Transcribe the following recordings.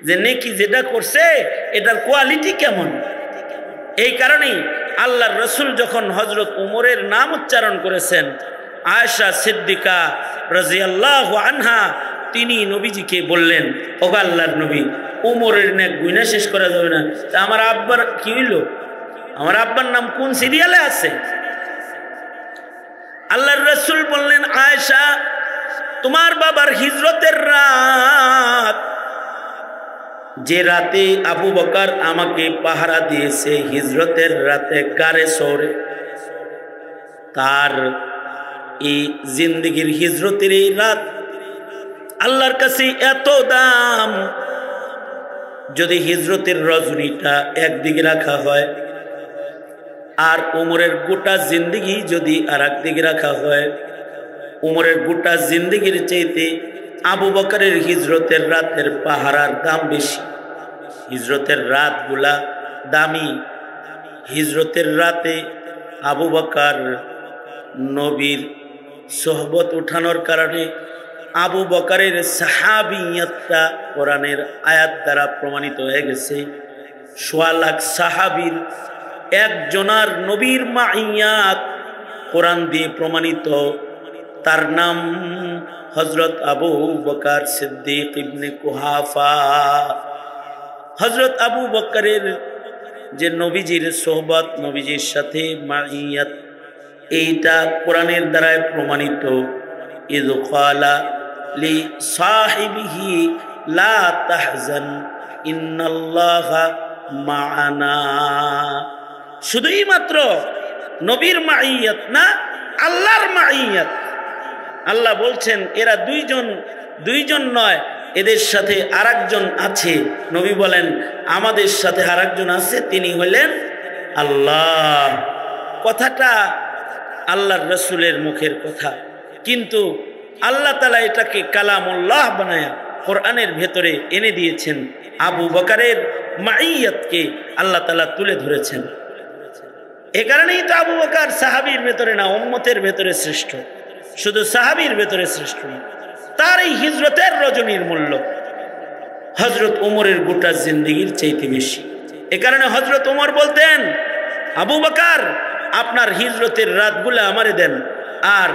যে নেকি যেটা করছে এটার কোয়ালিটি কেমন। এই কারণেই আল্লাহর রসুল যখন হযরত উমরের নাম উচ্চারণ করেছেন, আয়েশা সিদ্দিকা রাদিয়াল্লাহু আনহা তিনি নবীজিকে বললেন, ওগো আল্লাহর নবী, উমরের নেক গুনাহ শেষ করা যাবে না, তা আমার আব্বার কি হইল? আমার আব্বার নাম কোন সিরিয়ালে আছে? আল্লাহর রসুল বললেন, আয়েশা, তোমার বাবার হিজরতের রাত, যে রাতে আবু বকর আমাকে পাহারা দিয়েছে, হিজরতের রাতে গারে সরে, তার এই জিন্দেগির হিজরতের এই রাত আল্লাহর কাছে এত দাম। যদি হিজরতের রজনীটা একদিকে রাখা হয় আর উমরের গোটা জিন্দেগি যদি আর একদিকে রাখা হয়, উমরের গোটা জিন্দেগির চাইতে আবু বকরের হিজরতের রাতের পাহারার দাম বেশি। হিজরতের রাতগুলা দামি। হিজরতের রাতে আবু বকর নবীর সোহবত উঠানোর কারণে আবু বকরের সাহাবিয়তটা কোরআনের আয়াত দ্বারা প্রমাণিত হয়ে গেছে। ১.৫ লাখ সাহাবীর একজনার নবীর মাইয়াত কোরআন দিয়ে প্রমাণিত। তার নাম হযরত আবু বকর সিদ্দিক ইবনে কুহাফা। হযরত আবু বকরের যে নবীজির সোহবত, নবীজির সাথে মাইয়াত, এইটা কোরআনের দ্বারাই প্রমাণিত। ইয ক্বালা লি সাহিবিহি লা তাহজান ইন্নাল্লাহা মা'ানা। শুধুই মাত্র নবীর মাইয়াত না, আল্লাহর মাইয়াত। আল্লাহ বলছেন এরা দুইজন নয়, এদের সাথে আরেকজন আছে। নবী বলেন আমাদের সাথে আরেকজন আছে, তিনি হলেন আল্লাহ। কথাটা আল্লাহর রসুলের মুখের কথা, কিন্তু আল্লাহ তাআলা এটাকে কালামুল্লাহ বানায়া কোরআনের ভেতরে এনে দিয়েছেন। আবু বকরের মাইয়াতকে আল্লাহ তাআলা তুলে ধরেছেন। এ কারণেই তো আবু বকর সাহাবীর ভেতরে না, উম্মতের ভেতরে শ্রেষ্ঠ। শুধু সাহাবীর ভেতরে শ্রেষ্ঠ না, তার এই হিজরতের রজনীর মূল্য হযরত উমরের গোটা জিন্দেগির চাইতে বেশি। এ কারণে হযরত উমর বলতেন, আবু বকর আপনার হিজরতের রাতগুলা আমারে দেন, আর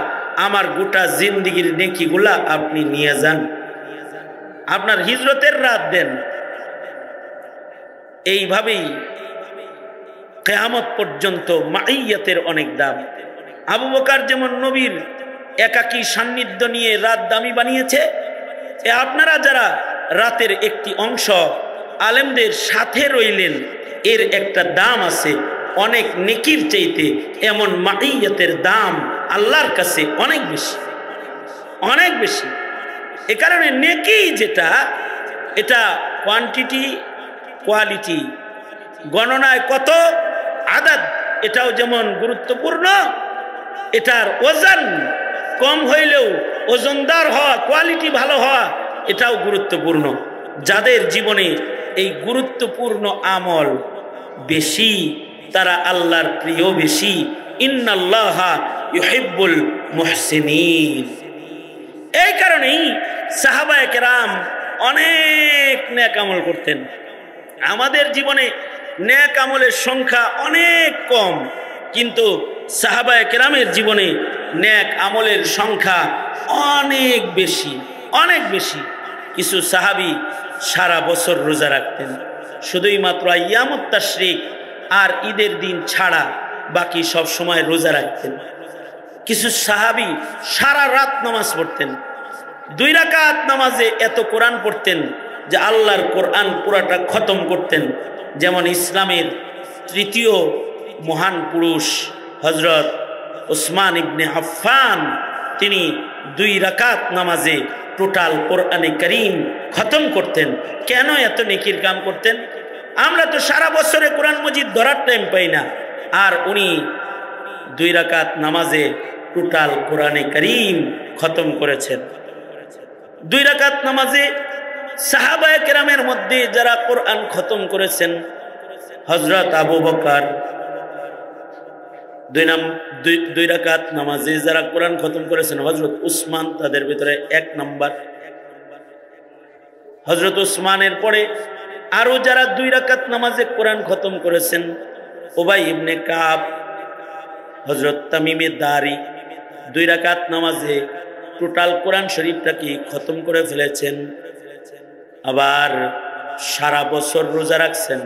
আমার গোটা জিন্দেগির নেকিগুলা আপনি নিয়ে যান, আপনার হিজরতের রাত দেন। এইভাবেই কিয়ামত পর্যন্ত মাইয়াতের অনেক দাম। আবু বকর যেমন নবীর একাকী সান্নিধ্য নিয়ে রাত দামি বানিয়েছে, আপনারা যারা রাতের একটি অংশ আলেমদের সাথে রইলেন, এর একটা দাম আছে অনেক নেকির চাইতে। এমন মাইয়াতের দাম আল্লাহর কাছে অনেক বেশি, অনেক বেশি। এ কারণে নেকি যেটা, এটা কোয়ান্টিটি কোয়ালিটি গণনায় কত আদাদ, এটাও যেমন গুরুত্বপূর্ণ, এটার ওজন কম হইলেও ওজনদার হওয়া, কোয়ালিটি ভালো হওয়া, এটাও গুরুত্বপূর্ণ। যাদের জীবনে এই গুরুত্বপূর্ণ আমল বেশি, তারা আল্লাহর প্রিয় বেশি। ইন্নাল্লাহা ইউহিব্বুল মুহসিনিন। এই কারণেই সাহাবায়ে কেরাম অনেক নেক আমল করতেন। আমাদের জীবনে নেক আমলের সংখ্যা অনেক কম, কিন্তু সাহাবায়ে কেরামের জীবনে নেক আমলের সংখ্যা অনেক বেশি, অনেক বেশি। কিছু সাহাবী সারা বছর রোজা রাখতেন, শুধুই মাত্র আইয়ামুত তাশরিক আর ঈদের দিন ছাড়া বাকি সব সময় রোজা রাখতেন। কিছু সাহাবী সারা রাত নামাজ পড়তেন, 2 রাকাত নামাজে এত কোরআন পড়তেন যে আল্লাহর কোরআন পুরাটা খতম করতেন। যেমন ইসলামের তৃতীয় মহান পুরুষ হযরত উসমান ইবনে আফফান, তিনি 2 রাকাত নামাজে টোটাল কোরআনে কারীম খতম করতেন। কেন এত নেকির কাম করতেন? আমরা তো সারা বছরে কোরআন মজিদ ধরার টাইম পাই না, আর উনি 2 রাকাত নামাজে টোটাল কোরআনে কারীম খতম করেছেন। 2 রাকাত নামাজে সাহাবায়ে কেরামের মধ্যে যারা কোরআন খতম করেছেন, হযরত আবু বকর, 2 রাকাত নামাজে যারা কোরআন খতম করেছেন হযরত উসমান, তাদের ভিতরে 1 নাম্বার। হযরত উসমানের পরে আরো যারা 2 রাকাত নামাজে কোরআন খতম করেছেন, উবাই ইবনে কাব, হযরত তামিমে দারি 2 রাকাত নামাজে টোটাল কোরআন শরীফটাকে খতম করে ফেলেছেন। আবার সারা বছর রোজা রাখছেন।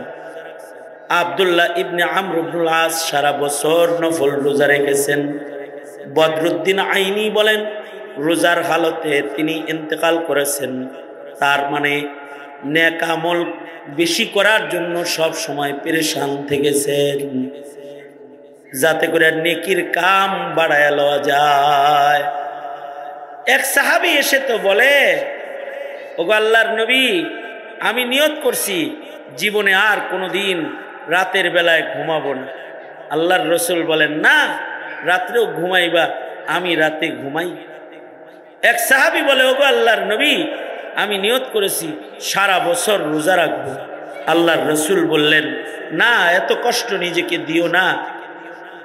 আব্দুল্লাহ ইবনে আমর ইবনুল আস সারা বছর নফল রোজা রেখেছেন। বদরুদ্দিন আইনি বলেন রোজার হালতে তিনি ইন্তেকাল করেছেন। তার মানে নেক আমল বেশি করার জন্য সব সময় পেরেশান থেকেছেন, যাতে করে নেকির কাম বাড়ায় লওয়া যায়। এক সাহাবী এসে তো বলে, ওগো আল্লাহর নবী, আমি নিয়ত করছি জীবনে আর কোনোদিন রাতের বেলায় ঘুমাবো না। আল্লাহর রসুল বলেন, না, রাত্রেও ঘুমাইবা, আমি রাতে ঘুমাই। এক সাহাবী বলে, ওগো আল্লাহর নবী, আমি নিয়ত করেছি সারা বছর রোজা রাখবো। আল্লাহর রসুল বললেন, না, এত কষ্ট নিজেকে দিও না,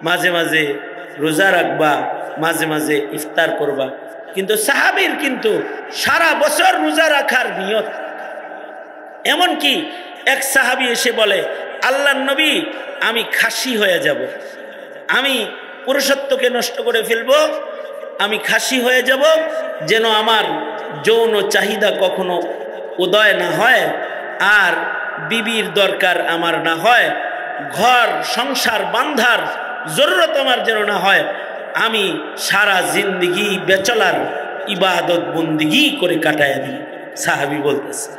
মাঝে মাঝে রোজা রাখবা, মাঝে মাঝে ইফতার করবা। কিন্তু সাহাবীর কিন্তু সারা বছর রোজা রাখার নিয়ত। এমনকি এক সাহাবী এসে বলে, আল্লাহর নবী, আমি খাসি হয়ে যাব, আমি পুরুষত্বকে নষ্ট করে ফেলবো, আমি খাসি হয়ে যাব, যেন আমার যৌন চাহিদা কখনো উদয় না হয়, আর বিবির দরকার আমার না হয়, ঘর সংসার বান্ধার জরুরত আমার যেন না হয়, আমি সারা জিন্দেগি বেচলার ইবাদত বন্দিগি করে কাটায় দিই। সাহাবী বলতেছে।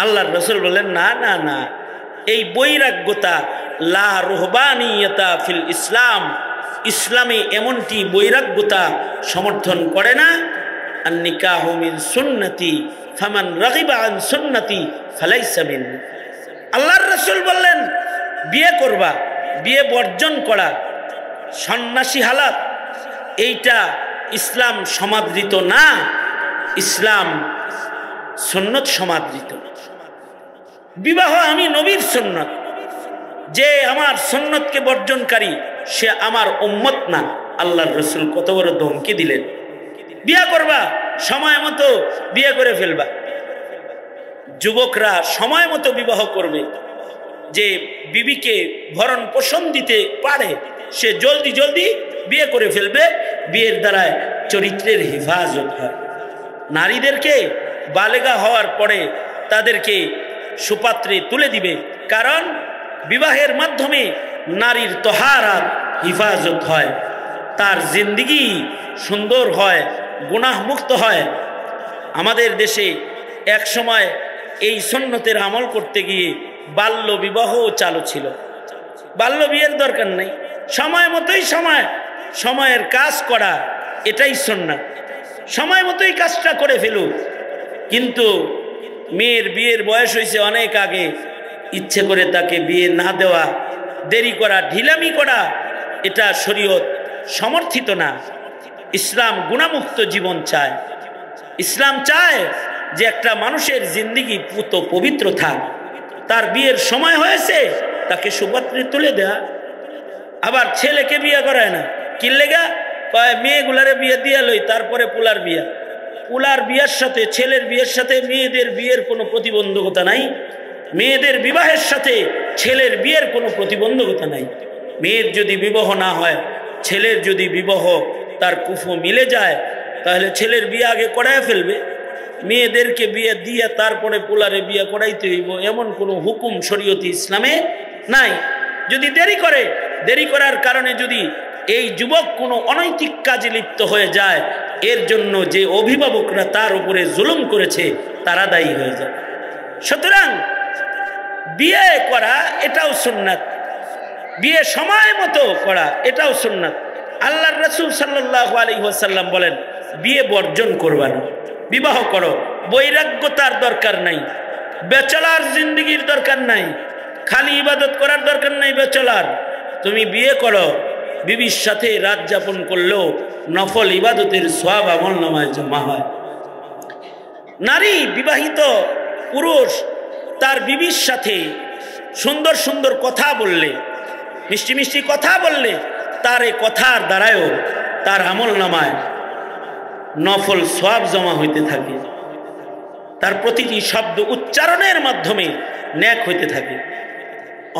আল্লাহর রাসূল বলেন, না না না, এই বৈরাগ্যতা লা রুহবানিয়াতা ফিল ইসলাম, ইসলামে এমনটি বৈরাগ্যতা সমর্থন করে না। আন নিকাহু মিন সুন্নতি ফামান রাগিবা আন সুন্নতি ফালাইসা মিন্নি। আল্লাহর রাসূল বললেন, বিয়ে করবা, বিয়ে বর্জন করা সন্ন্যাসী হালাত, এইটা ইসলাম সমাদৃত না, ইসলাম সুন্নত সমাদৃত। বিবাহ আমি নবীর সুন্নত, যে আমার সুন্নতকে বর্জনকারী সে আমার উম্মত না। আল্লাহর রাসূল কত বড় ধমকি দিলেন। বিয়ে করবা, সময় মতো বিয়ে করে ফেলবা। যুবকরা সময় মতো বিবাহ করবে। যে বিবিকে ভরণ পোষণ দিতে পারে সে জলদি জলদি বিয়ে করে ফেলবে। বিয়ের দ্বারায় চরিত্রের হেফাজত হয়। নারীদেরকে বালেগা হওয়ার পরে তাদেরকে সুপাত্রে তুলে দিবে, কারণ বিবাহের মাধ্যমে নারীর তহারাত হেফাজত হয়, তার জিন্দেগি সুন্দর হয়, গুনাহ মুক্ত হয়। আমাদের দেশে এক সময় এই সুন্নতের আমল করতে গিয়ে বাল্য বিবাহ চালু ছিল। বাল্য বিয়ের দরকার নেই, সময় মতোই সময়ের কাজ করা, এটাই সুন্নাত। সময় মতোই কাজটা করে ফেলুক। কিন্তু মেয়ের বিয়ের বয়স হয়েছে অনেক আগে, ইচ্ছে করে তাকে বিয়ে না দেওয়া, দেরি করা, ঢিলামি করা, এটা শরীয়ত সমর্থিত না। ইসলাম গুনাহমুক্ত জীবন চায়। ইসলাম চায় যে একটা মানুষের জিন্দেগি পুত পবিত্র থাক। তার বিয়ের সময় হয়েছে, তাকে সুপাত্রে তুলে দেয়া। আবার ছেলেকে বিয়ে করায় না, কি লেগা? মেয়েগুলারে বিয়ে দিয়ে লই, তারপরে পুলার বিয়া। পুলার বিয়ার সাথে ছেলের বিয়ের সাথে মেয়েদের বিয়ের কোনো প্রতিবন্ধকতা নাই। মেয়েদের বিবাহের সাথে ছেলের বিয়ের কোনো প্রতিবন্ধকতা নাই। মেয়ের যদি বিবাহ না হয়, ছেলের যদি বিবাহ তার কুফু মিলে যায়, তাহলে ছেলের বিয়ে আগে করায় ফেলবে। মেয়েদেরকে বিয়ে দিয়ে তারপরে পুলারে বিয়ে করাইতে হইব, এমন কোনো হুকুম শরীয়তে ইসলামে নাই। যদি দেরি করে, দেরি করার কারণে যদি এই যুবক কোনো অনৈতিক কাজে লিপ্ত হয়ে যায়, এর জন্য যে অভিভাবকরা তার উপরে জুলুম করেছে তারা দায়ী হয়ে যায়। সুতরাং বিয়ে করা এটাও সুন্নাত, বিয়ে সময় মতো করা এটাও সুন্নাত। আল্লাহর রাসূল সাল্লাল্লাহু আলাইহি ওয়াসাল্লাম বলেন, বিয়ে বর্জন করবা না, বিবাহ করো। বৈরাগ্যতার দরকার নাই, বেচলার জিন্দেগির দরকার নাই, খালি ইবাদত করার দরকার নাই বেচলার। তুমি বিয়ে করো, বিবির সাথে রাত যাপন করলেও নফল ইবাদতের সওয়াব আমলনামায় জমা হয়। নারী বিবাহিত পুরুষ তার বিবির সাথে সুন্দর সুন্দর কথা বললে, মিষ্টি মিষ্টি কথা বললে, তার এই কথার দ্বারায়ও তার আমলনামায় নফল সওয়াব জমা হইতে থাকে। তার প্রতিটি শব্দ উচ্চারণের মাধ্যমে ন্যাক হইতে থাকে।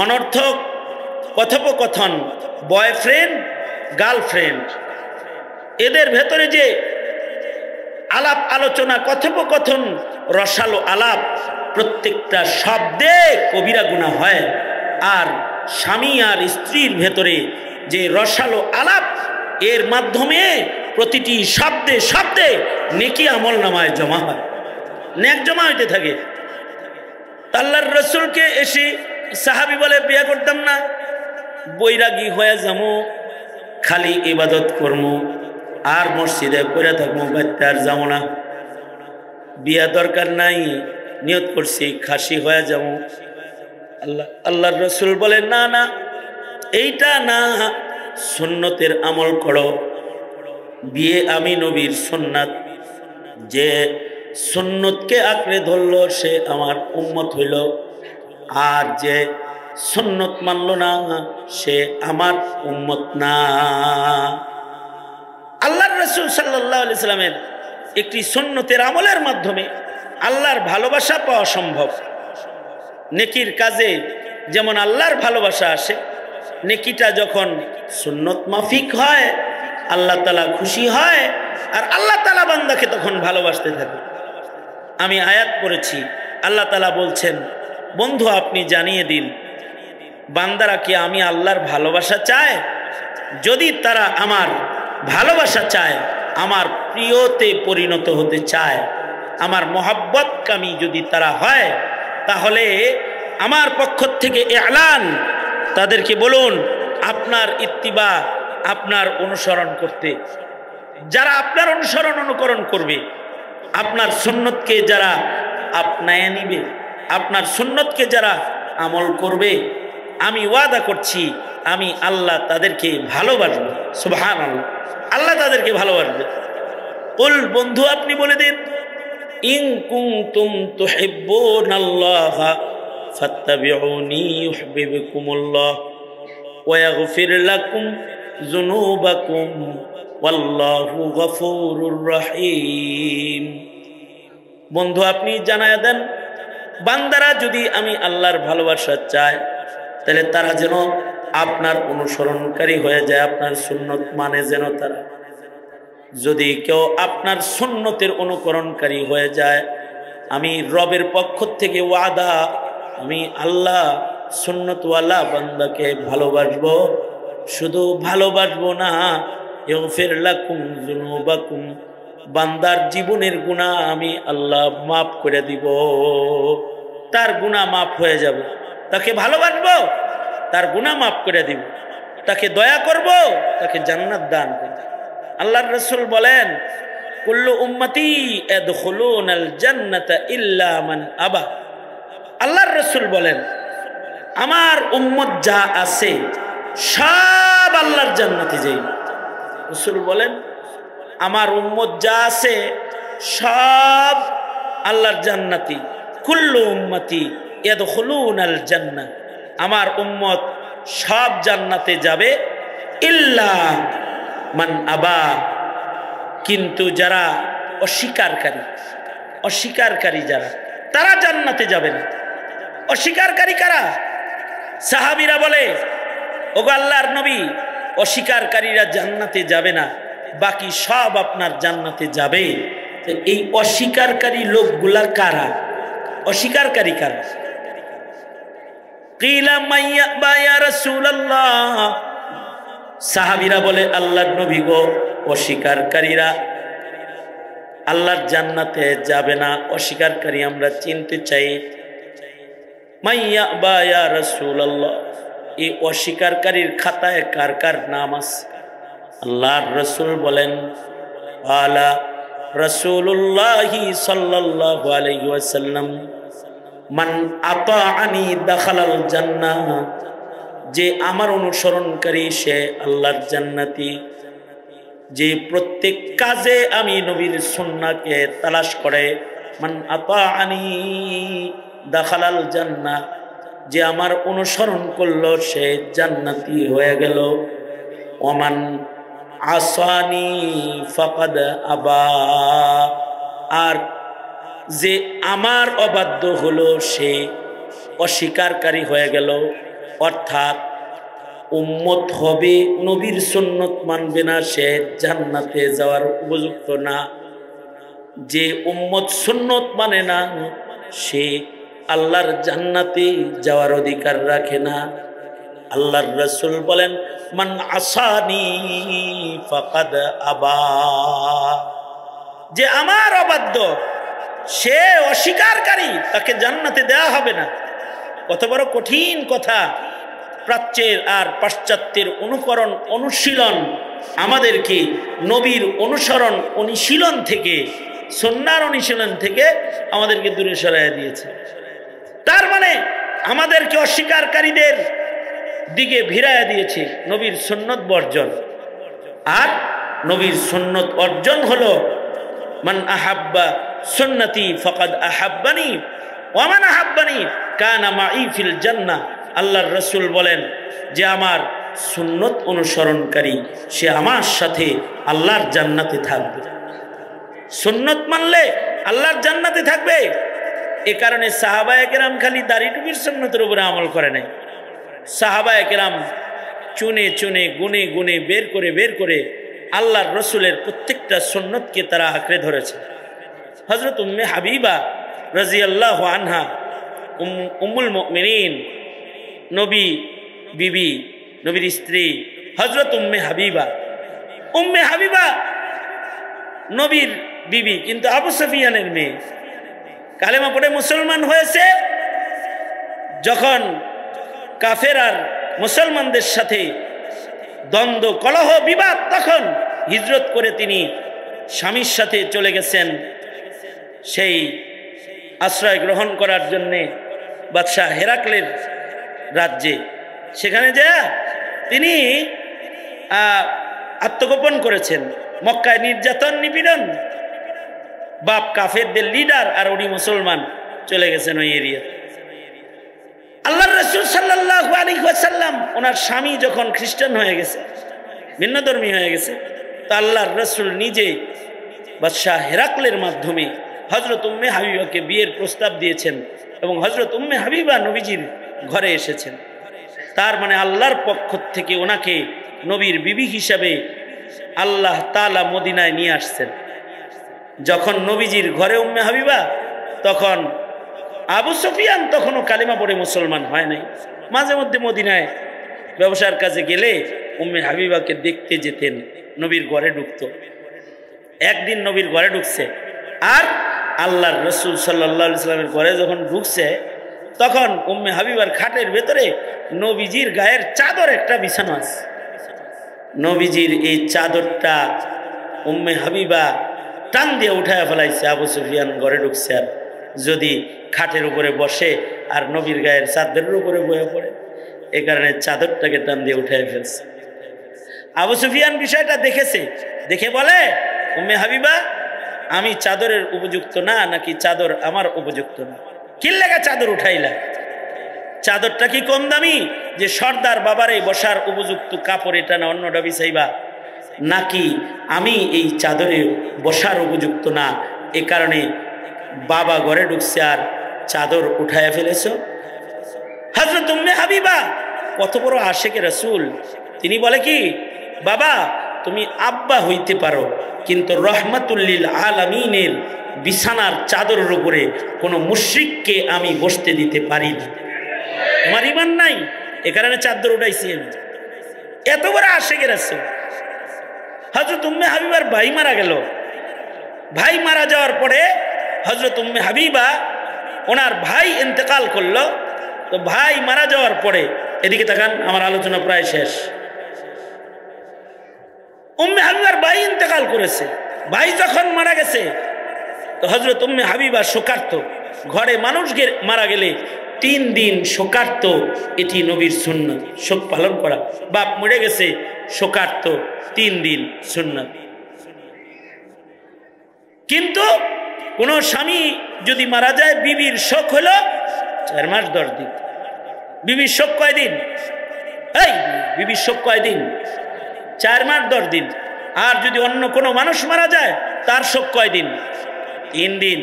অনর্থক কথোপকথন, বয়ফ্রেন্ড গার্লফ্রেন্ড, এদের ভেতরে যে আলাপ আলোচনা, কথোপকথন, রসালো আলাপ, প্রত্যেকটা শব্দে কবিরা গুনাহ হয়। আর স্বামী আর স্ত্রীর ভেতরে যে রসালো আলাপ, এর মাধ্যমে প্রতিটি শব্দে শব্দে নেকি আমল নামায় জমা হয়, নেক জমা হইতে থাকে। আল্লাহর রসুলকে এসে সাহাবী বলে, বিয়ে করতাম না, বৈরাগী হয়ে যাবো, খালি ইবাদত করবো আর মসজিদে পড়ে থাকবো, বাড়িতে আর যাবো না, বিয়া দরকার নাই, নিয়ত করছি খাসি হয়ে যাবো। আল্লাহর রসুল বলে, না না, এইটা না, সুন্নতের আমল করো। বিয়ে আমি নবীর সুন্নাত, যে সুন্নতকে আঁকড়ে ধরল সে আমার উম্মত হইল, আর যে সুন্নত মানল না সে আমার উম্মত না। আল্লাহর রাসূল সাল্লাল্লাহু আলাইহি সাল্লামের একটি সুন্নতের আমলের মাধ্যমে আল্লাহর ভালোবাসা পাওয়া সম্ভব। নেকির কাজে যেমন আল্লাহর ভালোবাসা আসে, নেকিটা যখন সুন্নত মাফিক হয় আল্লাহ তাআলা খুশি হয়, আর আল্লাহ তাআলা বান্দাকে তখন ভালোবাসতে থাকে। আমি আয়াত পড়েছি, আল্লাহ তাআলা বলছেন, বন্ধু আপনি জানিয়ে দিন বান্দারা কি আমি আল্লাহর ভালোবাসা চায়? যদি তারা আমার ভালোবাসা চায়, আমার প্রিয়তে পরিণত হতে চায়, আমার মহব্বতকামী যদি তারা হয়, তাহলে আমার পক্ষ থেকে এলান, তাদেরকে বলুন আপনার ইত্তিবা, আপনার অনুসরণ করতে। যারা আপনার অনুসরণ অনুকরণ করবে, আপনার সুন্নতকে যারা আপনায় নিবে, আপনার সুন্নতকে যারা আমল করবে, আমি ওয়াদা করছি আমি আল্লাহ তাদেরকে ভালোবাসবো। সুবহানাল্লাহ, আল্লাহ তাদেরকে ভালোবাসবে। কুল, বন্ধু আপনি বলে দিন, ইন কুনতুম তুহিব্বুনাল্লাহ ফাত্তাবিউনি ইউহিব্বুকুমুল্লাহ ওয়া ইয়াগফির লাকুম যুনুবাকুম ওয়াল্লাহু গফুরুর রহিম। বন্ধু আপনি জানায়া দেন, বান্দারা যদি আমি আল্লাহর ভালোবাসা চায়, তাহলে তারা যেন আপনার অনুসরণকারী হয়ে যায়, আপনার সুন্নত মানে যেন তারা। যদি কেউ আপনার সুন্নতের অনুকরণকারী হয়ে যায়, আমি রবের পক্ষ থেকে ওয়াদা, আমি আল্লাহ সুন্নতওয়ালা বান্দাকে ভালোবাসবো। শুধু ভালোবাসবো না, ইগফির লাকুম যুনুবাকুম, বান্দার জীবনের গুনাহ আমি আল্লাহ মাফ করে দিব, তার গুনাহ মাফ হয়ে যাবে। তাকে ভালোবাসবো, তার গুনাহ মাফ করে দিব, তাকে দয়া করব, তাকে জান্নাত দান করব। আল্লাহর রাসূল বলেন, কুল্লু উম্মতি ইয়াদখুলুনাল জান্নাতা ইল্লা মান আবা। আল্লাহর রাসূল বলেন, আমার উম্মত যা আছে সব আল্লাহর জান্নাতে যাবে। রাসূল বলেন, আমার উম্মত যা আছে সব আল্লাহর জান্নাতি। কুল্লু উম্মতি ইয়াদখুলুনাল জান্নাহ, আমার উম্মত সব জান্নাতে যাবে, ইল্লা মান আবা, কিন্তু যারা অস্বীকারী যারা, তারা জান্নাতে যাবে না। অস্বীকারী কারা? সাহাবীরা বলে, ওগো আল্লাহর নবী, অস্বীকারীরা জান্নাতে যাবে না, বাকি সব আপনার জান্নাতে যাবে। এই অস্বীকারী লোকগুলা কারা? অস্বীকারী কারা? কিলা মাইয়া ইয়া রাসূলুল্লাহ, সাহাবীরা বলে, আল্লাহর নবী গো, অস্বীকারীরা আল্লাহর জান্নাতে যাবে না, অস্বীকারী আমরা চিনতে চাই। মাইয়া ইয়া রাসূলুল্লাহ, এই অস্বীকারীর খাতায় কার কার নাম আছে? আল্লাহর রাসূল বলেন, আলা রাসূলুল্লাহি সাল্লাল্লাহু আলাইহি ওয়াসাল্লাম মান আতাআনি দাখালাল জান্নাহ, যে আমার অনুসরণকারী সে আল্লাহর জান্নাতি। যে প্রত্যেক কাজে আমি নবীর সুন্নাহকে তালাশ করে, মান আতাআনি দাখালাল জান্নাহ, যে আমার অনুসরণ করলো সে জান্নাতি হয়ে গেল। ওমান আসানি ফাকাদ আবা, আর যে আমার অবাধ্য হলো সে অস্বীকারী হয়ে গেল, অর্থাৎ উম্মত হবে নবীর সুন্নত মানবে না, সে জান্নাতে যাওয়ার উপযুক্ত না। যে উম্মত সুন্নত মানে না সে আল্লাহর জান্নাতে যাওয়ার অধিকার রাখে না। আল্লাহর রাসূল বলেন, মান আসানি ফাকাদ আবা, যে আমার অবাধ্য সে অস্বীকারী, তাকে জান্নাতে দেওয়া হবে না। কত বড় কঠিন কথা! প্রাচ্যের আর পাশ্চাত্যের অনুকরণ অনুশীলন আমাদেরকে নবীর অনুসরণ অনুশীলন থেকে, সুন্নাহর অনুশীলন থেকে আমাদেরকে দূরে সরাইয়া দিয়েছে। তার মানে আমাদেরকে অস্বীকারীদের দিকে ভিড়াইয়া দিয়েছে নবীর সুন্নত বর্জন। আর নবীর সুন্নত অর্জন হলো মান আহাব্বা সুন্নতি ফাকাদ আহাব্বানি ওয়া মান আহাব্বানি কানা মাই ফিল জান্নাহ। আল্লাহর রাসূল বলেন যে আমার সুন্নত অনুসরণকারী সে আমার সাথে আল্লাহর জান্নাতে থাকবে। সুন্নত মানলে আল্লাহর জান্নাতে থাকবে। এ কারণে সাহাবায়ে কেরাম খালি দাড়ি টুপির সুন্নতের উপরে আমল করে নাই। সাহাবায়ে কেরাম চুনে চুনে গুনে গুনে বের করে আল্লাহর রসুলের প্রত্যেকটা সুন্নতকে তারা আঁকড়ে ধরেছে। হযরত উম্মে হাবিবা রাদিয়াল্লাহু আনহা, উম্মুল মুমিনিন, নবীর স্ত্রী হযরত উম্মে হাবিবা নবীর বিবি, কিন্তু আবু সুফিয়ানের মেয়ে। কালেমা পড়ে মুসলমান হয়েছে। যখন কাফের আর মুসলমানদের সাথে দ্বন্দ্ব, কলহ, বিবাদ, তখন হিজরত করে তিনি স্বামীর সাথে চলে গেছেন সেই আশ্রয় গ্রহণ করার জন্যে বাদশাহ হেরাক্লের রাজ্যে। সেখানে যা তিনি আত্মগোপন করেছেন। মক্কায় নির্যাতন নিপীড়ন, বাপ কাফেরদের লিডার আর উনি মুসলমান, চলে গেছেন ওই এরিয়া। আল্লাহর রাসূল সাল্লাল্লাহু আলাইহি ওয়াসাল্লাম ওনার স্বামী যখন খ্রিস্টান হয়ে গেছে, ভিন্নধর্মী হয়ে গেছে, তো আল্লাহর রাসূল নিজে বাদশাহ হেরাক্লের মাধ্যমে হযরত উম্মে হাবিবাকে বিয়ের প্রস্তাব দিয়েছেন এবং হযরত উম্মে হাবিবা নবীজির ঘরে এসেছেন। তার মানে আল্লাহর পক্ষ থেকে ওনাকে নবীর বিবি হিসাবে আল্লাহ তাআলা মদিনায় নিয়ে আসছেন। যখন নবীজির ঘরে উম্মে হাবিবা, তখন আবু সুফিয়ান তখনও কালিমা পড়ে মুসলমান হয় নাই। মাঝে মধ্যে মদিনায় ব্যবসার কাজে গেলে উম্মে হাবিবাকে দেখতে যেতেন, নবীর ঘরে ঢুকতো। একদিন নবীর ঘরে ঢুকছে, আর আল্লাহর রাসূল সাল্লাল্লাহু আলাইহি ওয়াসাল্লামের ঘরে যখন ঢুকছে, তখন উম্মে হাবিবার খাটের ভেতরে নবীজির গায়ের চাদর একটা বিছানো আছে। নবীজির এই চাদরটা উম্মে হাবিবা টান দিয়ে উঠায় ফেলাইছে। আবু সুফিয়ান ঘরে ঢুকছে, আর যদি খাটের উপরে বসে আর নবীর গায়ের চাদরের উপরে বয়ে পড়ে, এ কারণে চাদরটাকে টান দিয়ে উঠায় ফেলছে। আবু সুফিয়ান বিষয়টা দেখেছে, দেখে বলে, উম্মে হাবিবা, আমি চাদরের উপযুক্ত না, নাকি চাদর আমার উপযুক্ত না? কি লাগা চাদর উঠাইলা? চাদরটা কি কম দামি যে সর্দার বাবারে বসার উপযুক্ত কাপড় এটা না অন্যটা বিছাইবা? নাকি আমি এই চাদরে বসার উপযুক্ত না, এ কারণে বাবা ঘরে ঢুকছে আর চাদর উঠাইয়া ফেলেছ? হযরত উম্মে হাবিবা কত বড় আশিকে রাসূল, তিনি বলে কি, বাবা তুমি আব্বা হইতে পারো, কিন্তু রহমাতুল লিল আলামিনের বিছানার চাদরের উপরে কোনো মুশরিককে আমি বসতে দিতে পারি না। তোমার ঈমান নাই, এ কারণে চাদর উঠাইছি আমি। এত বড় আশিকে রাসূল। হযরত উম্মে হাবিবার ভাই মারা গেল। ভাই মারা যাওয়ার পরে হযরত উম্মে হাবিবা, ওনার ভাই ইন্তেকাল করলো। তো ভাই মারা যাওয়ার পরে, এদিকে তাকান, আমার আলোচনা প্রায় শেষ। উম্মে হাবিবার ভাই ইন্তেকাল করেছে। ভাই যখন মারা গেছে, তো হযরত উম্মে হাবিবা শোকার্ত। ঘরে মানুষ মারা গেলে 3 দিন শোকার্ত, এটি নবীর সুন্নাত, শোক পালন করা। বাপ মরে গেছে, শোকার্ত 3 দিন সুন্নাত। কিন্তু কোন স্বামী যদি মারা যায়, বিবির শোক হলো 4 মাস 10 দিন। বিবির শোক কয়দিন? এই বিবির শোক কয়দিন? 4 মাস 10 দিন। আর যদি অন্য কোনো মানুষ মারা যায়, তার শোক কয়দিন? 3 দিন।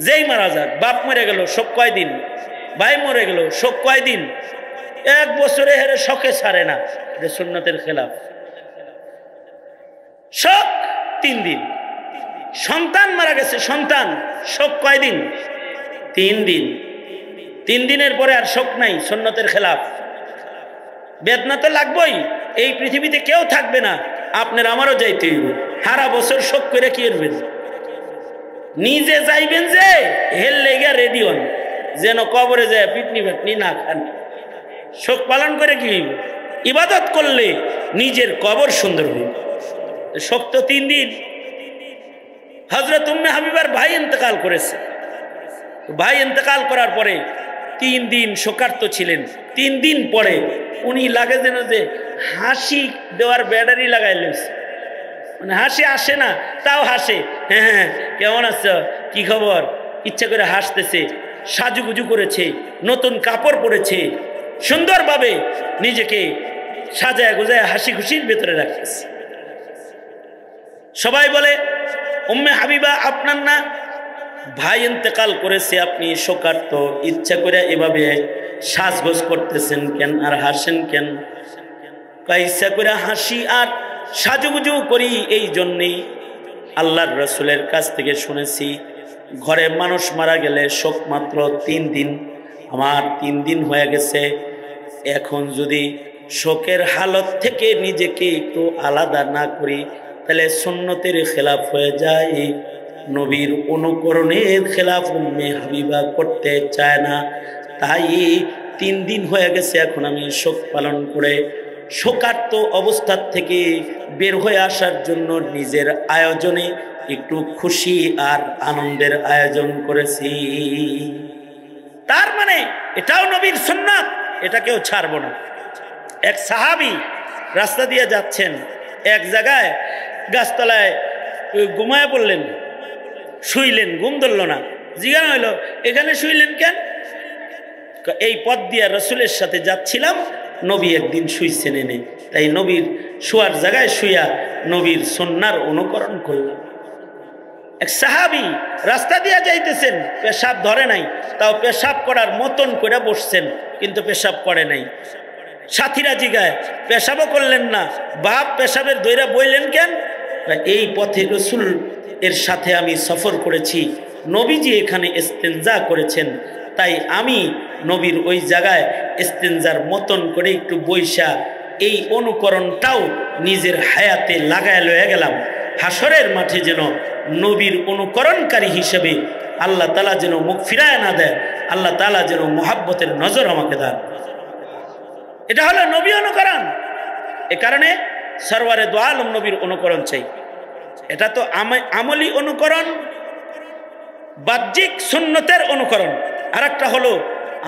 যেই মারা যাক, বাপ মরে গেল শোক কয়দিন, ভাই মরে গেল শোক কয়দিন, 1 বছরে হেরে শোকে ছাড়ে না, এটা সুন্নতের খেলাফ। শোক 3 দিন, সন্তান মারা গেছে, সন্তান শোক কয়দিন, 3 দিন, 3 দিনের পরে আর শোক নাই, সুন্নতের খেলাফ। বেদনা তো লাগবেই, এই পৃথিবীতে কেউ থাকবে না, আপনার আমারও যাইতে হইব। সারা বছর শোক করে কি করবেন? নিজে যাইবেন যে হেল লেগে রেডি হন, যেন কবরে যায় পিটনি ফাটনি না খান। শোক পালন করে কি হইব? ইবাদত করলে নিজের কবর সুন্দর হইব। শোক তো 3 দিন। হযরত উম্মে হাবিবার ভাই ইন্তেকাল করেছে, ভাই ইন্তেকাল করার পরে 3 দিন শোকার্ত ছিলেন। 3 দিন পরে উনি লাগে যেন যে হাসি দেওয়ার ব্যাটারি লাগাই লেছে, মানে হাসি আসে না তাও হাসে, হ্যাঁ হ্যাঁ কেমন আছো, কি খবর, ইচ্ছা করে হাসতেছে, সাজুগুজু করেছে, নতুন কাপড় পরেছে, সুন্দরভাবে নিজেকে সাজায় গোজায় হাসি খুশির ভেতরে রাখতেছে। সবাই বলে, উম্মে হাবিবা আপনার না ভাই ইন্তেকাল করেছে, আপনি শোকার্ত, ইচ্ছা করে এভাবে সাজগোজ করতেছেন কেন আর হাসেন কেন? ইচ্ছা করে হাসি আর সাজুগুজু করি এই জন্যেই আল্লাহর রাসূলের কাছ থেকে শুনেছি, ঘরে মানুষ মারা গেলে শোক মাত্র 3 দিন। আমার 3 দিন হয়ে গেছে, এখন যদি শোকের হালত থেকে নিজেকে একটু আলাদা না করি তাহলে সুন্নতের খেলাফ হয়ে যায়, নবীর অনুকরণের খেলাফ উম্মে হাবিবা করতে চায় না। তাই 3 দিন হয়ে গেছে, এখন আমি শোক পালন করে শোকার্ত অবস্থার থেকে বের হয়ে আসার জন্য নিজের আয়োজনে একটু খুশি আর আনন্দের আয়োজন করেছি। তার মানে এটাও নবীর সুন্নাত, এটাকেও ছাড়ব না। এক সাহাবী রাস্তা দিয়ে যাচ্ছেন, এক জায়গায় গাছতলায় ঘুমায় পড়লেন, শুইলেন, ঘুম ধরল না। জিজ্ঞাসা হইল, এখানে শুইলেন কেন? এই পথ দিয়ে রসুলের সাথে যাচ্ছিলাম, নবী একদিন শুইছেন এনে, তাই নবীর শোয়ার জায়গায় শুইয়া নবীর সুন্নার অনুকরণ করলাম। এক সাহাবী রাস্তা দিয়ে যাইতেছেন, পেশাব ধরে নাই, তাও পেশাব করার মতন করে বসছেন, কিন্তু পেশাব করে নাই। সাথীরা জিগায়, পেশাবও করলেন না, বাপ পেশাবের দইরা বইলেন কেন? এই পথে রসুল এর সাথে আমি সফর করেছি, নবীজি এখানে ইস্তেনজা করেছেন, তাই আমি নবীর ওই জায়গায় ইস্তেনজার মতন করে একটু বইসা এই অনুকরণটাও নিজের হায়াতে লাগায় লয়ে গেলাম। হাসরের মাঠে যেন নবীর অনুকরণকারী হিসেবে আল্লাহ তাআলা যেন মুখ ফিরায় না দেয়, আল্লাহ তাআলা যেন মুহাব্বতের নজর আমাকে দেন। এটা হলো নবী অনুকরণ। এ কারণে সরওয়ারে দো আলম নবীর অনুকরণ চাই। এটা তো আমলি অনুকরণ, বাহ্যিক সুন্নতের অনুকরণ, আর একটা হলো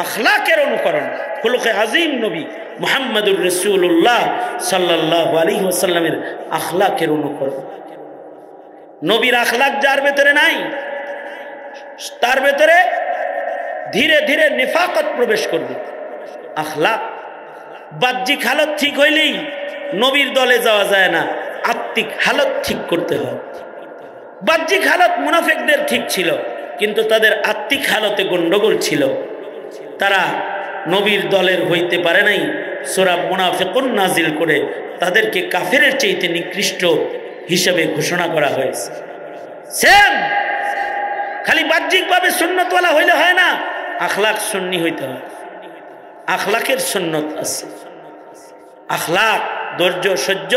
আখলাকের অনুকরণ, খুলুকে আজিম নবী মুহাম্মদুর রাসূলুল্লাহ সাল্লাল্লাহু আলাইহি ওয়াসাল্লামের আখলাকের অনুকরণ। নবীর আখলাক যার ভেতরে নাই, তার ভেতরে ধীরে ধীরে নিফাকত প্রবেশ করবে। আখলাক বাহ্যিক হালত ঠিক হইলেই নবীর দলে যাওয়া যায় না, আত্মিক হালত ঠিক করতে হয়। বাহ্যিক হালত মুনাফিকদের ঠিক ছিল, কিন্তু তাদের আত্মিক হালতে গন্ডগোল ছিল, তারা নবীর দলের হইতে পারে নাই। সূরা মুনাফিকুন নাজিল করে তাদেরকে কাফেরের চাইতে নিকৃষ্ট হিসেবে ঘোষণা করা হয়েছে। সেম খালি বাহ্যিকভাবে সুন্নতওয়ালা হইলে হয় না, আখলাক সুন্নি হইতে হয়। আখলাকের সুন্নত আছে, আখলাক ধৈর্য সহ্য,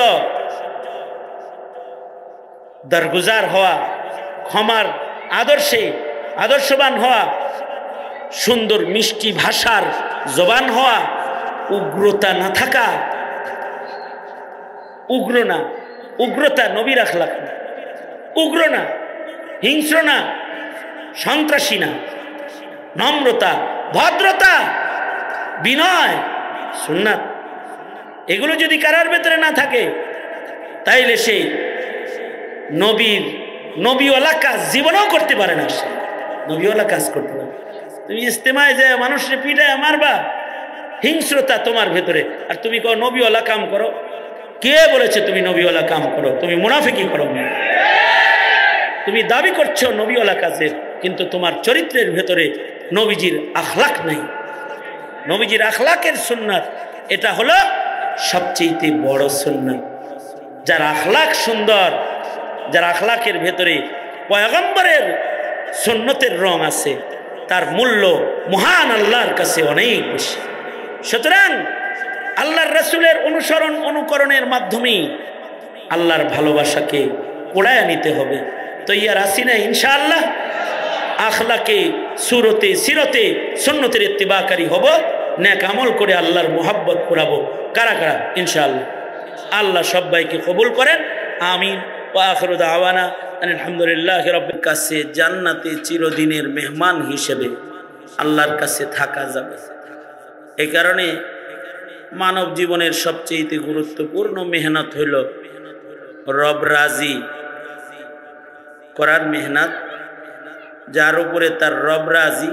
দরগুজার হওয়া, ক্ষমার আদর্শে আদর্শবান হওয়া, সুন্দর মিষ্টি ভাষার জবান হওয়া, উগ্রতা না থাকা, উগ্র না, উগ্রতা নবীর আখলাক না, উগ্র না, হিংস্র না, সন্ত্রাসী না, নম্রতা, ভদ্রতা, বিনয়, সুন্নাত। এগুলো যদি কারার ভেতরে না থাকে তাইলে সে নবীওয়ালা কাজ জীবনেও করতে পারে না। সে নবীওয়ালা কাজ করতে পারে। তুমি ইস্তেমায় যায় মানুষের পিটায় মারবা, হিংস্রতা তোমার ভেতরে, আর তুমি কও নবীওয়ালা কাম করো। কে বলেছে তুমি নবীওয়ালা কাম করো? তুমি মুনাফিকি করো। তুমি দাবি করছো নবীওয়ালা কাজের, কিন্তু তোমার চরিত্রের ভেতরে নবীজির আখলাক নাই। নবীজির আখলাকের সুন্নাত এটা হলো সবচেয়ে বড় সুন্নাত। যার আখলাক সুন্দর, যার আখলাকের ভেতরে পয়গম্বরের সুন্নতের রং আছে, তার মূল্য মহান আল্লাহর কাছে অনেক বেশি। সুতরাং আল্লাহর রাসূলের অনুসরণ অনুকরণের মাধ্যমে আল্লাহর ভালোবাসাকে কুড়ায় নিতে হবে। তৈয়ার আছি না ইনশাআল্লাহ? আখলাকে সুরতে সিরতে সুন্নতের ইত্তিবাকারী হব, নেক আমল করে আল্লাহর মোহাব্বত কুড়াবো। কারা কারা ইনশাআল্লাহ? আল্লাহ সবাইকে কবুল করেন, আমিন। ওয়া আখিরু দাওয়ানা আলহামদুলিল্লাহি রাব্বিল কাছে জান্নাতে চিরদিনের মেহমান হিসেবে আল্লাহর কাছে থাকা যাবে। এই কারণে মানব জীবনের সবচেয়ে গুরুত্বপূর্ণ মেহনত হইল রব রাজি করার মেহনত। যার উপরে তার রব রাজি,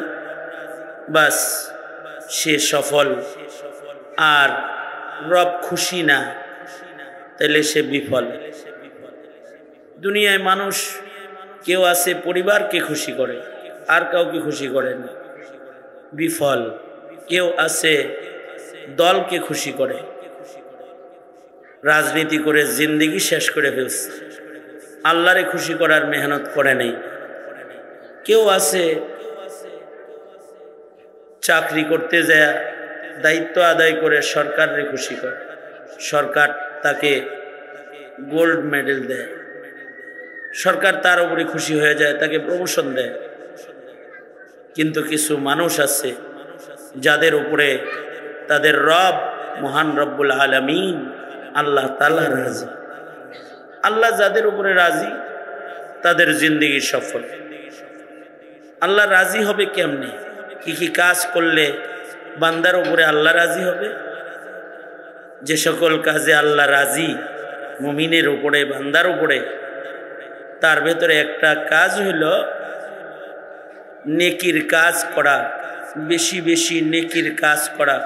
বাস সে সফল। আর রব খুশি না, তাহলে সে বিফল। দুনিয়ায় মানুষ কেউ আছে পরিবারকে খুশি করে, আর কাউকে খুশি করে না, বিফল। কেউ আছে দলকে খুশি করে, রাজনীতি করে জিন্দেগি শেষ করে ফেলছে, আল্লাহরে খুশি করার মেহনত করে নেই। কেউ আছে চাকরি করতে যায় দায়িত্ব আদায় করে সরকাররে খুশি করে, সরকার তাকে গোল্ড মেডেল দেয়, সরকার তার উপরে খুশি হয়ে যায়, তাকে প্রমোশন দেয়। কিন্তু কিছু মানুষ আছে যাদের উপরে তাদের রব মহান রব্বুল আলামিন আল্লাহ তাআলা রাজি। আল্লাহ যাদের উপরে রাজি তাদের জিন্দেগি সফল। আল্লাহ রাজি হবে কেমনে? কি কি কাজ করলে বান্দার উপরে আল্লাহ রাজি হবে? যে সকল কাজে আল্লাহ রাজি মুমিনের উপরে, বান্দার উপরে, তার ভেতরে একটা কাজ হইল নেকির কাজ করা, বেশি বেশি নেকির কাজ করা।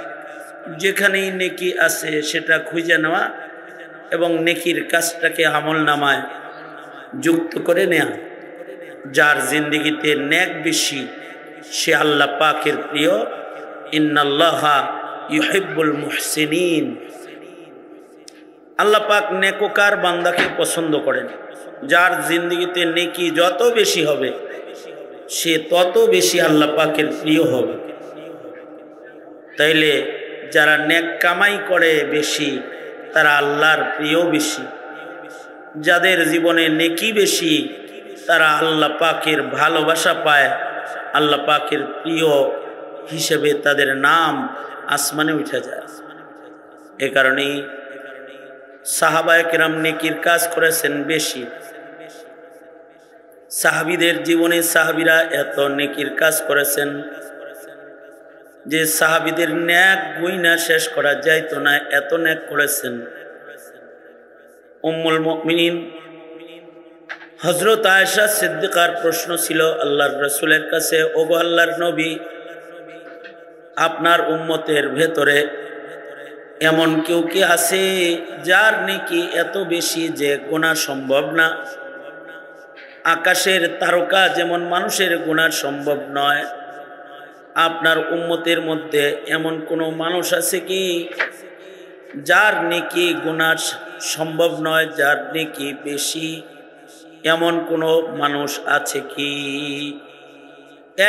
যেখানেই নেকি আছে সেটা খুঁজে নেওয়া এবং নেকির কাজটাকে আমল নামায় যুক্ত করে নেওয়া। যার জিন্দেগিতে নেক বেশি সে আল্লাহ পাকের প্রিয়। ইন্নাল্লাহা ইউহিব্বুল মুহসিনিন। আল্লাহ পাক নেককার বান্দাকে পছন্দ করেন। যার জিন্দেগিতে নেকি যত বেশি হবে সে তত বেশি আল্লাহ পাকের প্রিয় হবে। তাইলে যারা নেক কামাই করে বেশি তারা আল্লাহর প্রিয় বেশি। যাদের জীবনে নেকি বেশি তারা আল্লাহ পাকের ভালোবাসা পায়, আল্লাহ পাকের প্রিয় হিসেবে তাদের নাম আসমানে উঠে যায়। এ কারণেই সাহাবায়ে কেরাম নেকির কাজ করেছেন বেশি। সাহাবীদের জীবনে সাহাবীরা এত নেকির কাজ করেছেন যে সাহাবীদের নেক গুইনা শেষ করা যাইতো না, এত নেক করেছেন। উম্মুল মুমিনিন হযরত আয়েশা সিদ্দিকার প্রশ্ন ছিল আল্লাহর রাসূলের কাছে, ওগো আল্লাহর নবী, আপনার উম্মতের ভেতরে এমন কেউ কি আছে যার নেকি এত বেশি যে গোনা সম্ভব না? আকাশের তারকা যেমন মানুষের গোনা সম্ভব নয়, আপনার উম্মতের মধ্যে এমন কোনো মানুষ আছে কি যার নেকি গোনা সম্ভব নয়, যার নেকি বেশি? এমন কোনো মানুষ আছে কি?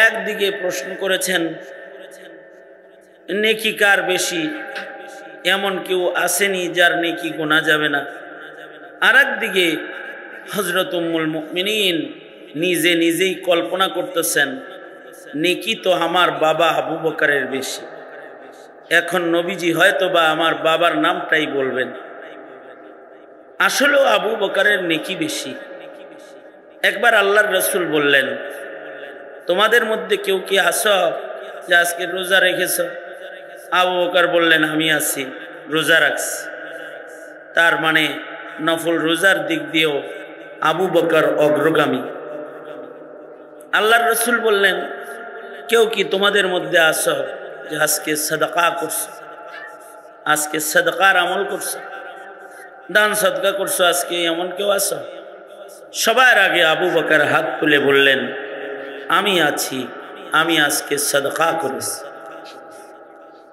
একদিকে প্রশ্ন করেছেন নেকি কার বেশি, এমন কেউ আসেনি যার নেকি গোনা যাবে না। আর একদিকে হযরত উম্মুল মুমিনিন নিজে নিজেই কল্পনা করতেছেন নেকি তো আমার বাবা আবু বকরের বেশি। এখন নবীজি হয়তো বা আমার বাবার নামটাই বলবেন, আসলেও আবু বকরের নেকি বেশি। একবার আল্লাহর রাসূল বললেন, তোমাদের মধ্যে কেউ কি আসো যে আজকে রোজা রেখেছ? আবু বকর বললেন, আমি আছি, রোজা রাখছি। তার মানে নফল রোজার দিক দিয়েও আবু বকর অগ্রগামী। আল্লাহর রাসূল বললেন, কেউ কি তোমাদের মধ্যে আসো যে আজকে সাদাকা করছো, আজকে সাদাকার আমল করছো, দান সদকা করছো, আজকে এমন কেউ আসো? সবার আগে আবু বকর হাত তুলে বললেন, আমি আছি, আমি আজকে সাদকা করেছি।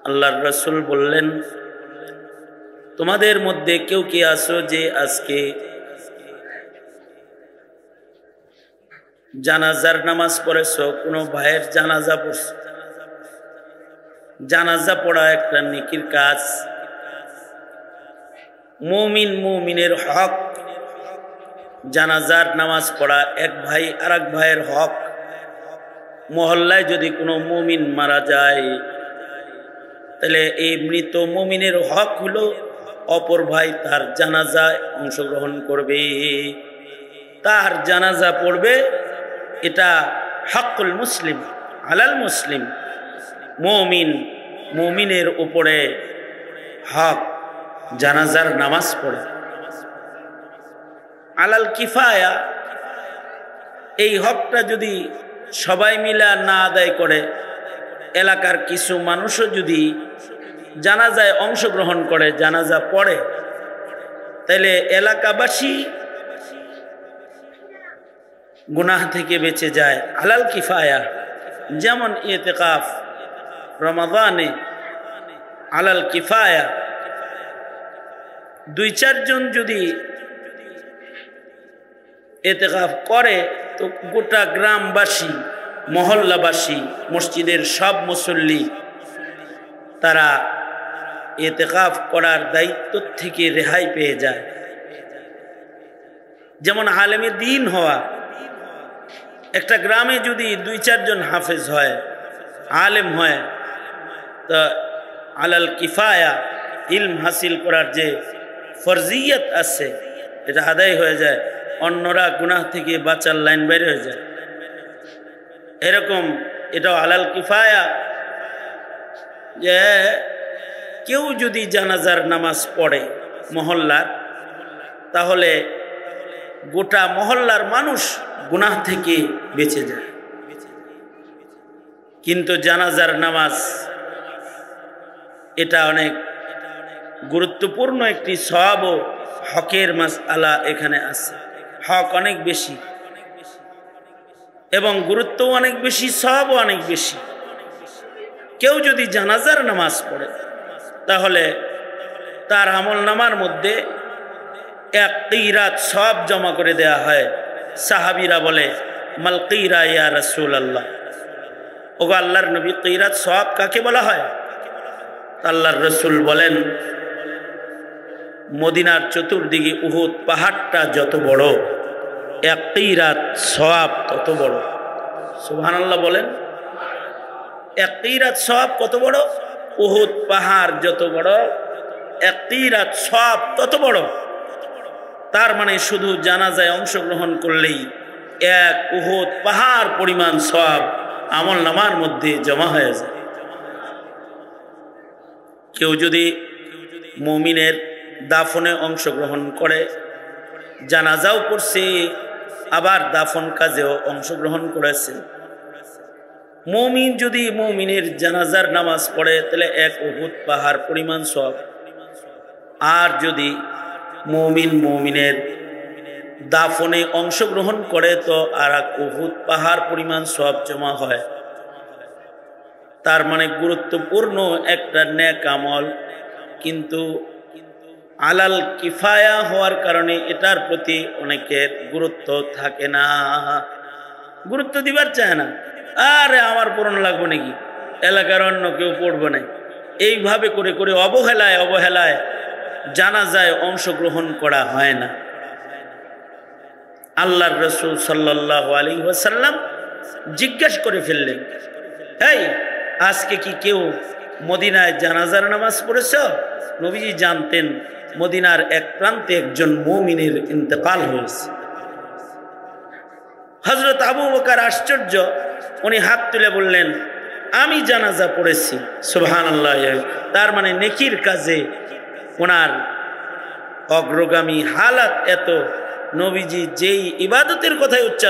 আল্লাহর রাসূল বললেন, তোমাদের মধ্যে কেউ কি আছো যে আজকে জানাজার নামাজ পড়েছো? কোনো ভাইয়ের জানাজা পড়ছো? জানাজা পড়া একটা নেকির কাজ। মুমিন মুমিনের হক। জানাজার নামাজ পড়া এক ভাই আর এক ভাইয়ের হক। মহল্লায় যদি কোনো মুমিন মারা যায়, তাহলে এই মৃত মুমিনের হক হলো অপর ভাই তার জানাজায় অংশগ্রহণ করবে, তার জানাজা পড়বে। এটা হকুল মুসলিম আলাল মুসলিম। মুমিন মুমিনের উপরে হক জানাজার নামাজ পড়ে। আলাল কিফায়া, এই হকটা যদি সবাই মিলে না আদায় করে, এলাকার কিছু মানুষও যদি জানাজায় অংশগ্রহণ করে, জানাজা পড়ে, তাহলে এলাকাবাসী গুনাহ থেকে বেঁচে যায়। আলাল কিফায়া, যেমন ইতিকাফ রমাদানে আলাল কিফায়া, 2-4 জন যদি ইতিকাফ করে তো গোটা গ্রামবাসী, মহল্লাবাসী, মসজিদের সব মুসল্লি তারা ইতিকাফ করার দায়িত্ব থেকে রেহাই পেয়ে যায়। যেমন আলেমে দ্বীন হওয়া, একটা গ্রামে যদি 2-4 জন হাফেজ হয়, আলেম হয়, তা আলাল কিফায়া ইলম হাসিল করার যে ফরজিয়ত আছে এটা আদায় হয়ে যায়, অন্যরা গুনাহ থেকে বাঁচার লাইন বের হয়ে যায়। এরকম এটাও আলাল কিফায়া যে কেউ যদি জানাজার নামাজ পড়ে মহল্লার, তাহলে গোটা মহল্লার মানুষ গুনাহ থেকে বেঁচে যায়। কিন্তু জানাজার নামাজ এটা অনেক গুরুত্বপূর্ণ একটি সওয়াব ও হকের মাসআলা এখানে আছে। হক অনেক বেশি এবং গুরুত্বও অনেক বেশি, সওয়াবও অনেক বেশি। কেউ যদি জানাজার নামাজ পড়ে তাহলে তার আমলনামার মধ্যে 1 কিরাত সওয়াব জমা করে দেয়া হয়। সাহাবীরা বলে, মাল কিরা ইয়া রাসূলুল্লাহ, ওগো আল্লাহর নবী, কিরাত সওয়াব কাকে বলা হয়? আল্লাহর রাসূল বলেন, মদিনার চতুর্দিকে উহুদ পাহাড়টা যত বড়, 1 কিরাত সওয়াব তত বড়। সুবহানাল্লাহ বলেন। 1 কিরাত সওয়াব কত বড়? উহুদ পাহাড় যত বড়, 1 কিরাত সওয়াব তত বড়। তার মানে শুধু জানাজায় অংশগ্রহণ করলেই 1 উহুদ পাহাড় পরিমাণ সওয়াব আমলনামার মধ্যে জমা হয়ে যায়। কেউ যদি মুমিনের দাফনে অংশগ্রহণ করে, জানাজাও পড়ছে, আবার দাফন কাজেও অংশগ্রহণ করেছে, মুমিন যদি মুমিনের জানাজার নামাজ পড়ে তাহলে 1 উহুদ পাহাড় পরিমাণ সওয়াব। আর যদি মুমিন মুমিনের দাফনে অংশগ্রহণ করে তো আর 1 উহুদ পাহাড় পরিমাণ সওয়াব জমা হয়। তার মানে গুরুত্বপূর্ণ একটা নেক আমল, কিন্তু আলাল কিফায়া হওয়ার কারণে এটার প্রতি অনেকের গুরুত্ব থাকে না, গুরুত্ব দিবার চায় না। আরে আমার পূরণ লাগবে নাকি, এলাকার অন্য কেউ পড়বে না, এইভাবে করে করে অবহেলায় অবহেলায় জানাজায় অংশগ্রহণ করা হয় না। আল্লাহর রাসূল সাল্লাল্লাহু আলাইহি ওয়াসাল্লাম জিজ্ঞাসা করে ফেললেন, এই আজকে কি কেউ মদিনায় জানাজার নামাজ পড়েছ? নবীজি জানতেন মদিনার এক প্রান্তে একজন মুমিনের ইন্তেকাল হয়েছে। হযরত আবু বকর আশ্চর্য, উনি হাত তুলে বললেন, আমি জানাজা পড়েছি। সুবহানাল্লাহ। তার মানে নেকির কাজে ওনার অগ্রগামী হালাত এত। নবীজি যেই ইবাদতের কথাই উচ্চারণ